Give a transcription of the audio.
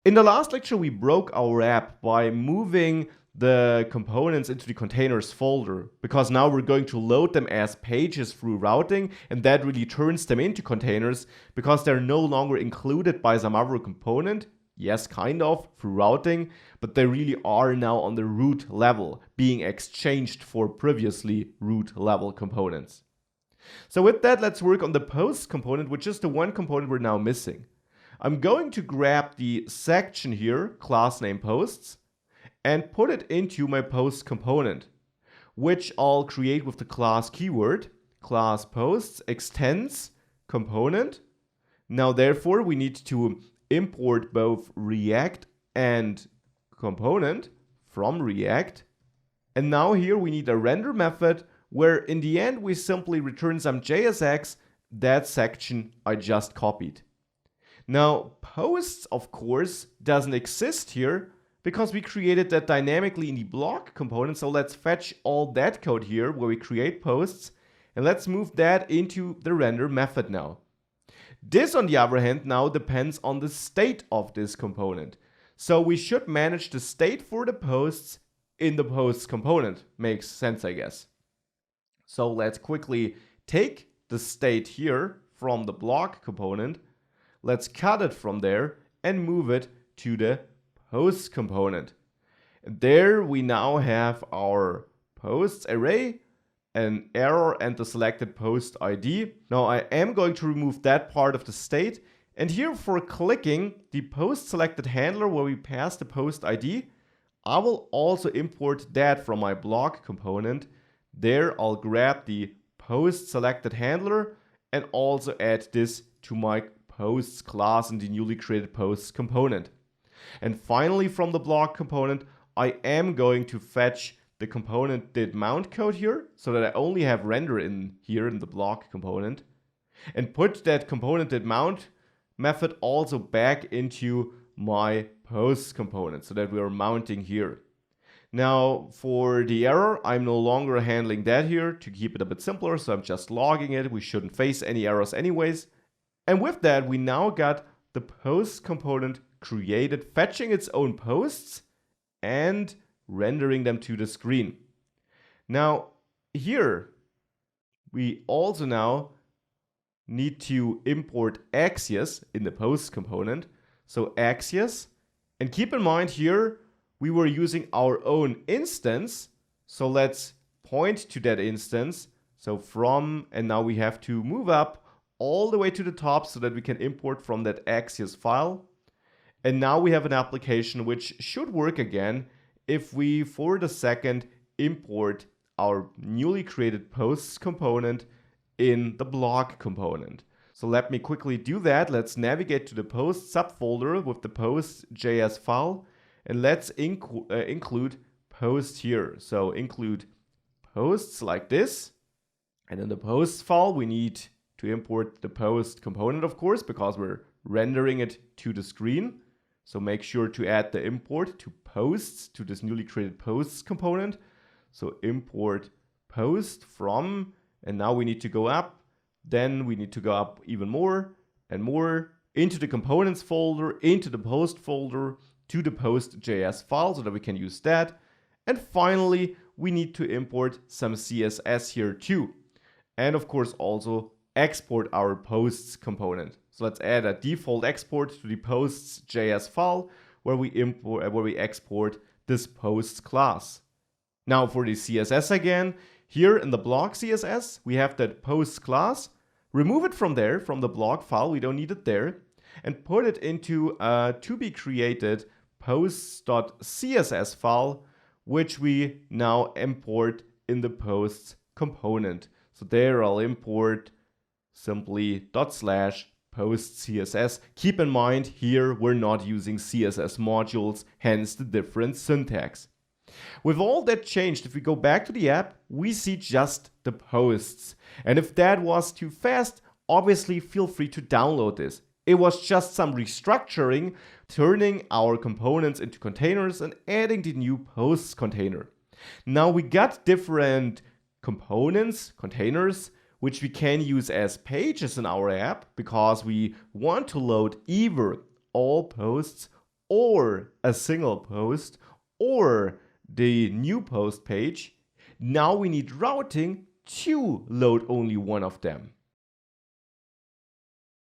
In the last lecture, we broke our app by moving the components into the containers folder, because now we're going to load them as pages through routing, and that really turns them into containers because they're no longer included by some other component. Yes, kind of, through routing, but they really are now on the root level, being exchanged for previously root level components. So with that, let's work on the posts component, which is the one component we're now missing. I'm going to grab the section here, class name posts, and put it into my posts component, which I'll create with the class keyword, class posts extends component. Now, therefore, we need to import both React and component from React. And now here we need a render method where in the end we simply return some JSX, that section I just copied. Now, posts, of course, doesn't exist here because we created that dynamically in the block component. So let's fetch all that code here where we create posts, and let's move that into the render method now. This, on the other hand, now depends on the state of this component. So we should manage the state for the posts in the posts component. Makes sense, I guess. So let's quickly take the state here from the block component. Let's cut it from there and move it to the posts component. And there we now have our posts array, an error, and the selected post ID. Now I am going to remove that part of the state. And here, for clicking the post selected handler where we pass the post ID, I will also import that from my block component. There I'll grab the post selected handler and also add this to my posts class in the newly created posts component. And finally, from the block component, I am going to fetch the component did mount code here so that I only have render in here in the block component, and put that component did mount method also back into my posts component so that we are mounting here. Now, for the error, I'm no longer handling that here to keep it a bit simpler, so I'm just logging it. We shouldn't face any errors anyways. And with that, we now got the posts component created, fetching its own posts and rendering them to the screen. Now, here, we also now need to import Axios in the posts component. So Axios, and keep in mind here, we were using our own instance. So let's point to that instance. So from, and now we have to move up all the way to the top so that we can import from that Axios file. And now we have an application which should work again if we, for the second, import our newly created posts component in the block component. So let me quickly do that. Let's navigate to the posts subfolder with the posts.js file, and let's include post here. So include posts like this. And in the posts file, we need to import the post component, of course, because we're rendering it to the screen. So make sure to add the import to posts to this newly created posts component. So import post from, and now we need to go up. Then we need to go up even more and more into the components folder, into the post folder, to the post.js file so that we can use that. And finally, we need to import some CSS here too. And of course, also export our posts component. So let's add a default export to the posts.js file where we export this posts class. Now for the CSS again, here in the block CSS, we have that posts class. Remove it from there, from the block file, we don't need it there, and put it into a to be created posts.css file, which we now import in the posts component. So there I'll import simply /post_css. Keep in mind here we're not using CSS modules, hence the different syntax. With all that changed, if we go back to the app, we see just the posts. And if that was too fast, obviously feel free to download this. It was just some restructuring, turning our components into containers and adding the new posts container. Now we got different components, containers, which we can use as pages in our app because we want to load either all posts or a single post or the new post page, now we need routing to load only one of them.